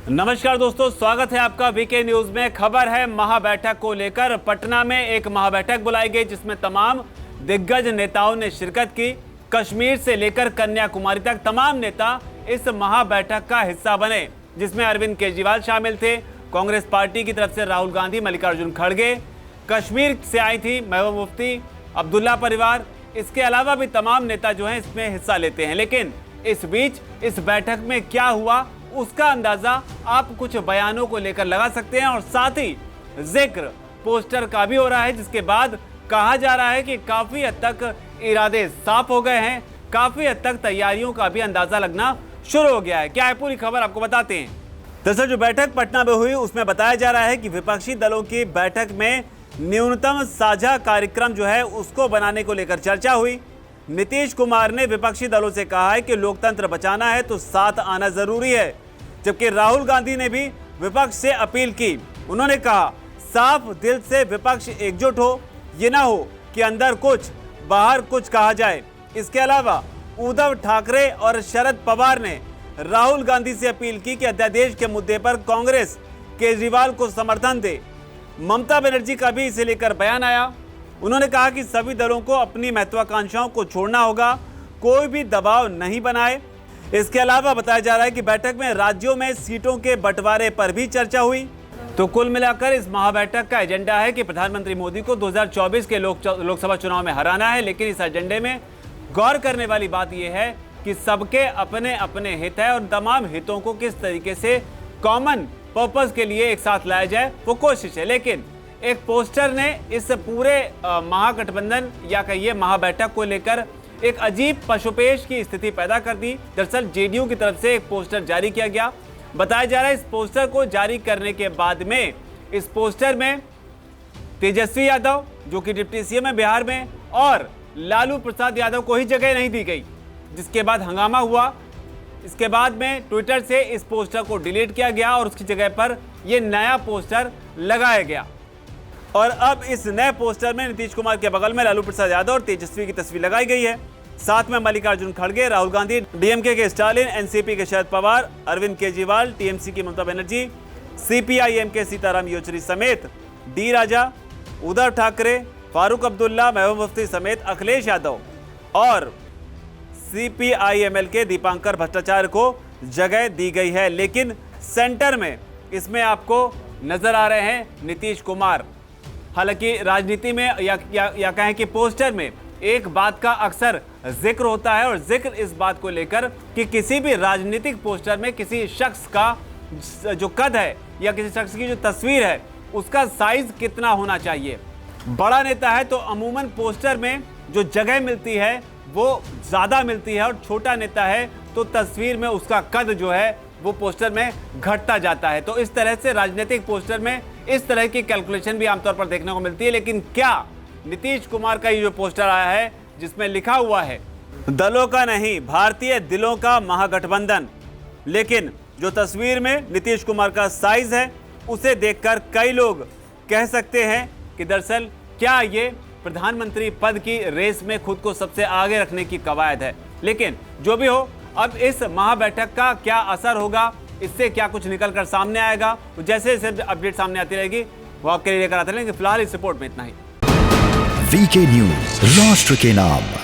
नमस्कार दोस्तों, स्वागत है आपका वीके न्यूज में। खबर है महाबैठक को लेकर। पटना में एक महाबैठक बुलाई गई जिसमें तमाम दिग्गज नेताओं ने शिरकत की। कश्मीर से लेकर कन्याकुमारी तक तमाम नेता इस महाबैठक का हिस्सा बने, जिसमें अरविंद केजरीवाल शामिल थे। कांग्रेस पार्टी की तरफ से राहुल गांधी, मल्लिकार्जुन खड़गे, कश्मीर से आई थी महबूबा मुफ्ती, अब्दुल्ला परिवार, इसके अलावा भी तमाम नेता जो हैं इसमें हिस्सा लेते हैं। लेकिन इस बीच इस बैठक में क्या हुआ उसका अंदाजा आप कुछ बयानों को लेकर लगा सकते हैं, और साथ ही जिक्र पोस्टर का भी हो रहा है, जिसके बाद कहा जा रहा है कि काफी हद तक इरादे साफ हो गए हैं, काफी हद तक तैयारियों का भी अंदाजा लगना शुरू हो गया है। क्या है पूरी खबर, आपको बताते हैं। दरअसल जो बैठक पटना में हुई उसमें बताया जा रहा है कि विपक्षी दलों की बैठक में न्यूनतम साझा कार्यक्रम जो है उसको बनाने को लेकर चर्चा हुई। नीतीश कुमार ने विपक्षी दलों से कहा है कि लोकतंत्र बचाना है तो साथ आना जरूरी है, जबकि राहुल गांधी ने भी विपक्ष से अपील की। उन्होंने कहा, साफ दिल से विपक्ष एकजुट हो, ये ना हो कि अंदर कुछ बाहर कुछ कहा जाए। इसके अलावा उद्धव ठाकरे और शरद पवार ने राहुल गांधी से अपील की कि अध्यादेश के मुद्दे पर कांग्रेस केजरीवाल को समर्थन दे। ममता बनर्जी का भी इसे लेकर बयान आया। उन्होंने कहा कि सभी दलों को अपनी महत्वाकांक्षाओं को छोड़ना होगा, कोई भी दबाव नहीं बनाए। इसके अलावा बताया जा रहा है कि बैठक में राज्यों में सीटों के बंटवारे पर भी चर्चा हुई। तो कुल मिलाकर इस महाबैठक का एजेंडा है कि प्रधानमंत्री मोदी को 2024 के लोकसभा चुनाव में हराना है। लेकिन इस एजेंडे में गौर करने वाली बात यह है कि सबके अपने अपने हित है और तमाम हितों को किस तरीके से कॉमन पर्पस के लिए एक साथ लाया जाए, वो कोशिश है। लेकिन एक पोस्टर ने इस पूरे महागठबंधन या कहिए महाबैठक को लेकर एक अजीब पशुपेश की स्थिति पैदा कर दी। दरअसल जेडीयू की तरफ से एक पोस्टर जारी किया गया। बताया जा रहा है इस पोस्टर को जारी करने के बाद में इस पोस्टर में तेजस्वी यादव जो कि डिप्टी सीएम है बिहार में, और लालू प्रसाद यादव को ही जगह नहीं दी गई, जिसके बाद हंगामा हुआ। इसके बाद में ट्विटर से इस पोस्टर को डिलीट किया गया और उसकी जगह पर यह नया पोस्टर लगाया गया। और अब इस नए पोस्टर में नीतीश कुमार के बगल में लालू प्रसाद यादव और तेजस्वी की तस्वीर लगाई गई है। साथ में मल्लिकार्जुन खड़गे, राहुल गांधी, डीएमके के स्टालिन, एनसीपी के शरद पवार, अरविंद केजरीवाल, टीएमसी की ममता बनर्जी, सीपीआईएम के सीताराम येचुरी समेत डी राजा, उद्धव ठाकरे, फारूक अब्दुल्ला, महबूबा मुफ्ती समेत अखिलेश यादव और सीपीआईएमएल के दीपांकर भट्टाचार्य को जगह दी गई है। लेकिन सेंटर में इसमें आपको नजर आ रहे हैं नीतीश कुमार। हालांकि राजनीति में या कहें कि पोस्टर में एक बात का अक्सर जिक्र होता है, और जिक्र इस बात को लेकर कि किसी भी राजनीतिक पोस्टर में किसी शख्स का जो कद है या किसी शख्स की जो तस्वीर है उसका साइज कितना होना चाहिए। बड़ा नेता है तो अमूमन पोस्टर में जो जगह मिलती है वो ज़्यादा मिलती है, और छोटा नेता है तो तस्वीर में उसका कद जो है वो पोस्टर में घटता जाता है। तो इस तरह से राजनीतिक पोस्टर में इस तरह की कैलकुलेशन भी आमतौर पर देखने को मिलती है। लेकिन क्या नीतीश कुमार का ये जो पोस्टर आया है जिसमें लिखा हुआ है दलों का नहीं भारतीय दिलों का महागठबंधन, लेकिन जो तस्वीर में नीतीश कुमार का साइज है उसे देखकर कई लोग कह सकते हैं कि दरअसल क्या ये प्रधानमंत्री पद की रेस में खुद को सबसे आगे रखने की कवायद है। लेकिन जो भी हो, अब इस महाबैठक का क्या असर होगा, इससे क्या कुछ निकल कर सामने आएगा, जैसे जैसे अपडेट सामने आती रहेगी वो आपके लिए लेकर आते रहेंगे। फिलहाल इस रिपोर्ट में इतना ही। वीके न्यूज, राष्ट्र के नाम।